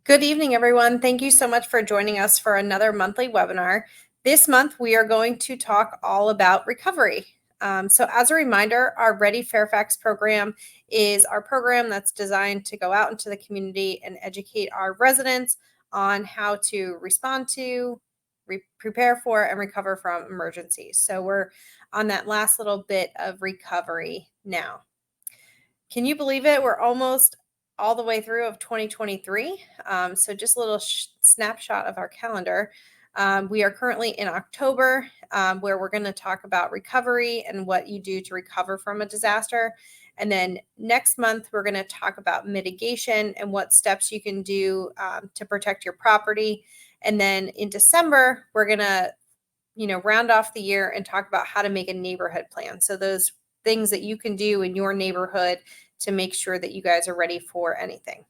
Good evening, everyone. Thank you so much for joining us for another monthly webinar. This month, we are going to talk all about recovery. So as a reminder, our Ready Fairfax program is our program that's designed to go out into the community and educate our residents on how to respond to, prepare for, and recover from emergencies. So we're on that last little bit of recovery now. Can you believe it? We're almost all the way through of 2023. So just a little snapshot of our calendar. We are currently in October, where we're going to talk about recovery and what you do to recover from a disaster. And then next month, we're going to talk about mitigation and what steps you can do to protect your property. And then in December, we're going to round off the year and talk about how to make a neighborhood plan. So those things that you can do in your neighborhood to make sure that you guys are ready for anything.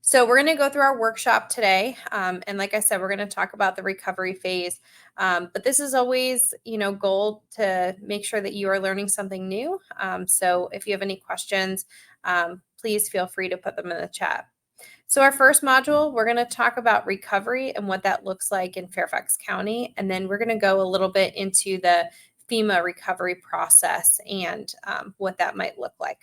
So we're going to go through our workshop today. And like I said, we're going to talk about the recovery phase. But this is always, goal to make sure that you are learning something new. So if you have any questions, please feel free to put them in the chat. So our first module, we're going to talk about recovery and what that looks like in Fairfax County. And then we're going to go a little bit into the FEMA recovery process and what that might look like.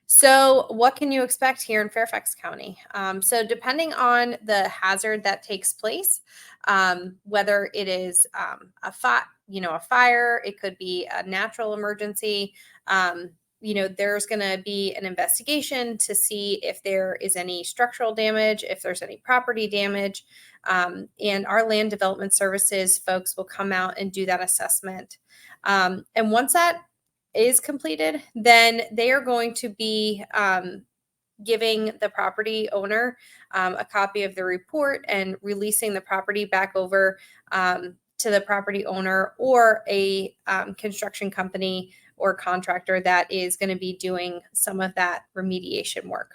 So what can you expect here in Fairfax County? So depending on the hazard that takes place, whether it is a fire, it could be a natural emergency, there's going to be an investigation to see if there is any structural damage, if there's any property damage, and our land development services folks will come out and do that assessment. And once that is completed, then they are going to be giving the property owner a copy of the report and releasing the property back over to the property owner or a construction company or contractor that is going to be doing some of that remediation work.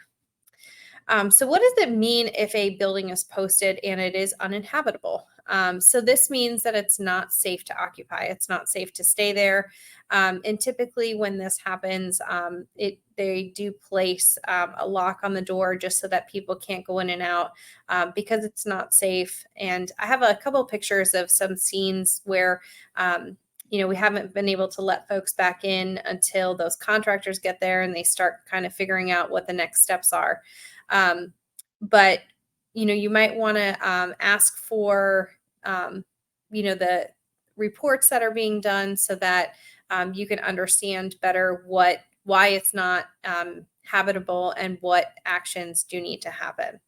So what does it mean if a building is posted and it is uninhabitable? So this means that it's not safe to occupy. It's not safe to stay there. And typically when this happens, they do place a lock on the door just so that people can't go in and out because it's not safe. And I have a couple of pictures of some scenes where we haven't been able to let folks back in until those contractors get there and they start kind of figuring out what the next steps are. But you might want to ask for, the reports that are being done so that you can understand better why it's not habitable and what actions do need to happen.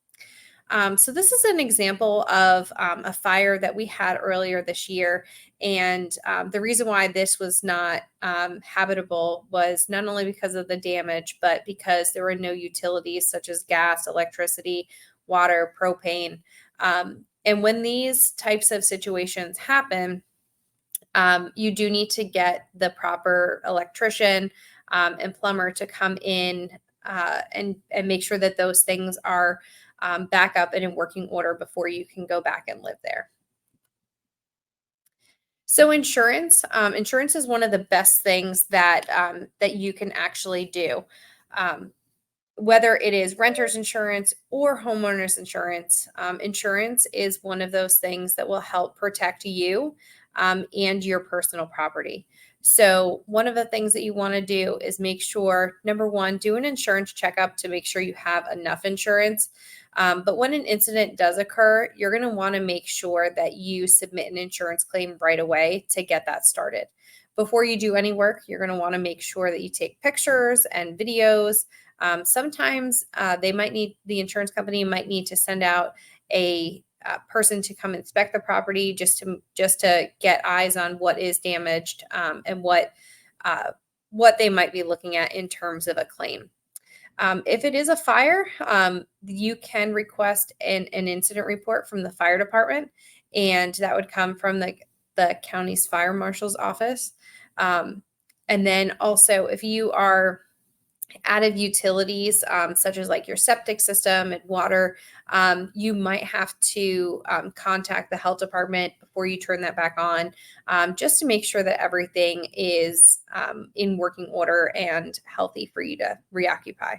So this is an example of a fire that we had earlier this year. And the reason why this was not habitable was not only because of the damage, but because there were no utilities such as gas, electricity, water, propane. And when these types of situations happen, you do need to get the proper electrician and plumber to come in and make sure that those things are back up and in working order before you can go back and live there. So insurance is one of the best things that you can actually do. Whether it is renter's insurance or homeowner's insurance, insurance is one of those things that will help protect you and your personal property. So one of the things that you want to do is make sure, number one, do an insurance checkup to make sure you have enough insurance. But when an incident does occur, you're going to want to make sure that you submit an insurance claim right away to get that started. Before you do any work, you're going to want to make sure that you take pictures and videos. Sometimes the insurance company might need to send out a person to come inspect the property just to get eyes on what is damaged and what they might be looking at in terms of a claim. If it is a fire, you can request an incident report from the fire department, and that would come from the county's fire marshal's office. And then also if you are added utilities, such as like your septic system and water, you might have to contact the health department before you turn that back on, just to make sure that everything is in working order and healthy for you to reoccupy.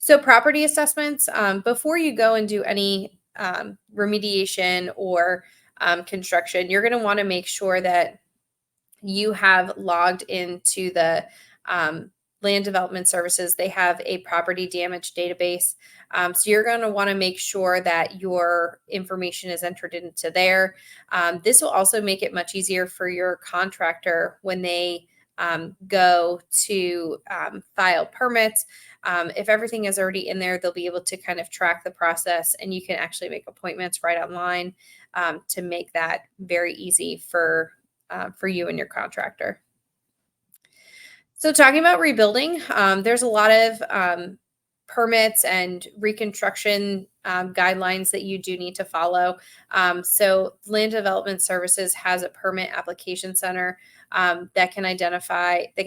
So property assessments, before you go and do any remediation or construction, you're going to want to make sure that you have logged into the um, land development services. They have a property damage database. So you're going to want to make sure that your information is entered into there. This will also make it much easier for your contractor when they go to file permits. If everything is already in there, they'll be able to kind of track the process, and you can actually make appointments right online to make that very easy for you and your contractor. So, talking about rebuilding, there's a lot of permits and reconstruction guidelines that you do need to follow. So, Land Development Services has a permit application center that can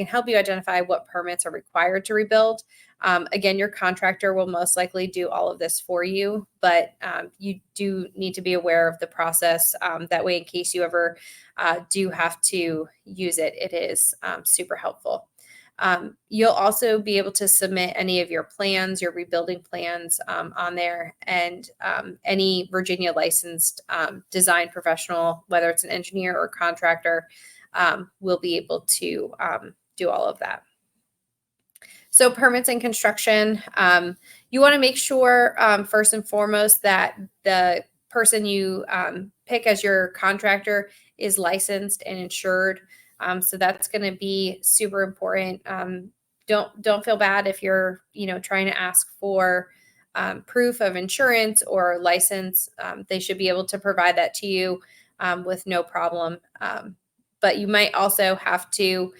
help you identify what permits are required to rebuild. Again, your contractor will most likely do all of this for you, but you do need to be aware of the process. That way, in case you ever do have to use it, it is super helpful. You'll also be able to submit any of your plans, your rebuilding plans on there, and any Virginia licensed design professional, whether it's an engineer or contractor, will be able to do all of that. So permits and construction, you want to make sure first and foremost that the person you pick as your contractor is licensed and insured. So that's going to be super important. Don't feel bad if you're trying to ask for proof of insurance or license. They should be able to provide that to you with no problem. But you might also have to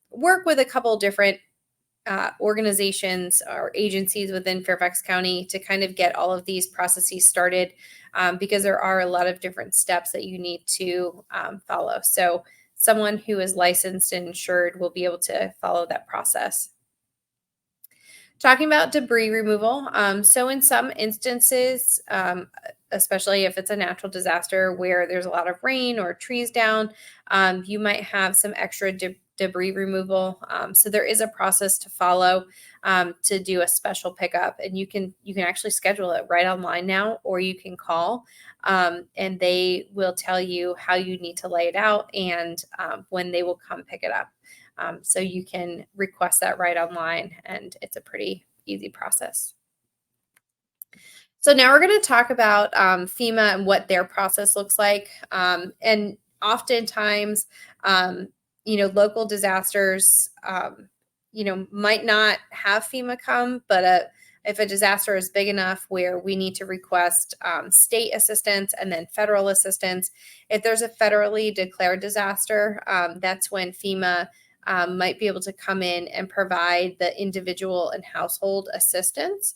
work with a couple different organizations or agencies within Fairfax County to kind of get all of these processes started because there are a lot of different steps that you need to follow. So someone who is licensed and insured will be able to follow that process. Talking about debris removal. So in some instances, especially if it's a natural disaster where there's a lot of rain or trees down, you might have some extra debris removal. So there is a process to follow to do a special pickup, and you can actually schedule it right online now, or you can call and they will tell you how you need to lay it out and when they will come pick it up. So you can request that right online, and it's a pretty easy process. So now we're going to talk about FEMA and what their process looks like. And oftentimes, local disasters, might not have FEMA come, but if a disaster is big enough where we need to request state assistance and then federal assistance, if there's a federally declared disaster, that's when FEMA might be able to come in and provide the individual and household assistance,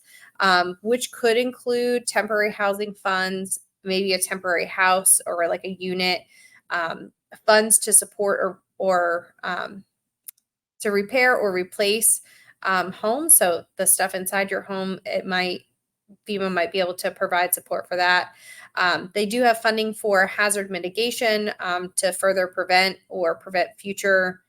which could include temporary housing funds, maybe a temporary house or like a unit, funds to support or to repair or replace homes. So the stuff inside your home, FEMA might be able to provide support for that. They do have funding for hazard mitigation to further prevent future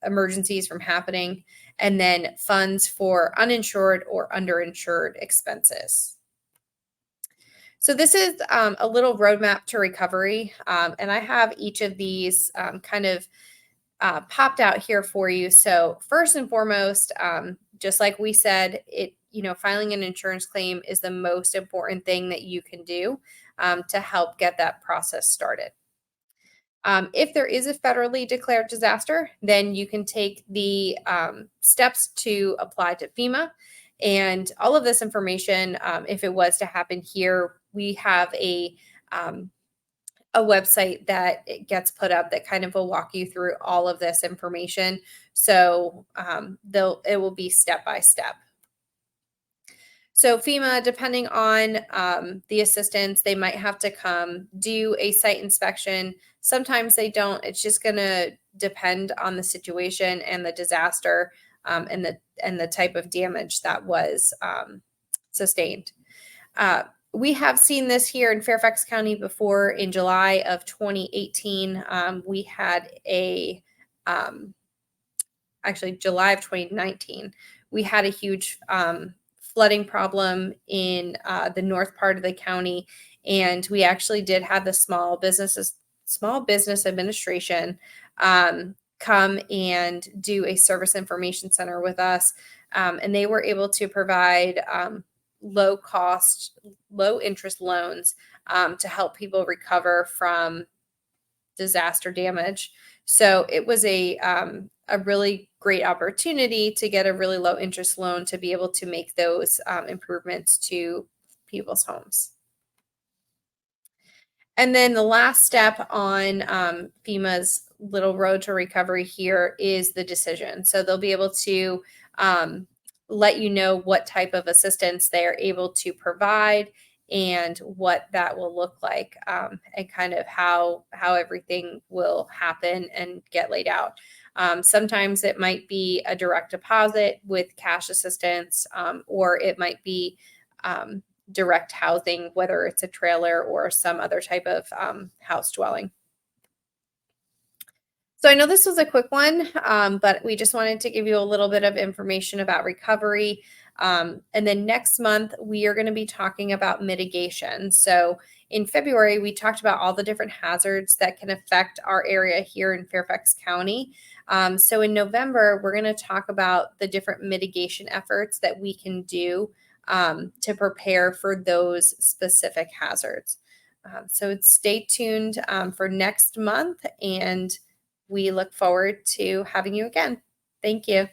emergencies from happening, and then funds for uninsured or underinsured expenses. So this is a little roadmap to recovery, and I have each of these kind of popped out here for you. So first and foremost, just like we said, filing an insurance claim is the most important thing that you can do to help get that process started. If there is a federally declared disaster, then you can take the steps to apply to FEMA. And all of this information, if it was to happen here, we have a website that it gets put up that kind of will walk you through all of this information. So it will be step by step. So FEMA, depending on the assistance, they might have to come do a site inspection. Sometimes they don't. It's just going to depend on the situation and the disaster and the type of damage that was sustained. We have seen this here in Fairfax County before. In July of 2018, we had actually July of 2019, we had a huge flooding problem in the north part of the county, and we actually did have the Small Business Administration come and do a service information center with us, and they were able to provide low cost, low interest loans to help people recover from disaster damage. So it was a really great opportunity to get a really low interest loan to be able to make those improvements to people's homes. And then the last step on FEMA's little road to recovery here is the decision. So they'll be able to let you know what type of assistance they are able to provide and what that will look like, and kind of how everything will happen and get laid out. Sometimes it might be a direct deposit with cash assistance, or it might be direct housing, whether it's a trailer or some other type of house dwelling. So I know this was a quick one, but we just wanted to give you a little bit of information about recovery. And then next month, we are going to be talking about mitigation. So in February, we talked about all the different hazards that can affect our area here in Fairfax County. So in November, we're going to talk about the different mitigation efforts that we can do to prepare for those specific hazards. So stay tuned for next month, and we look forward to having you again. Thank you.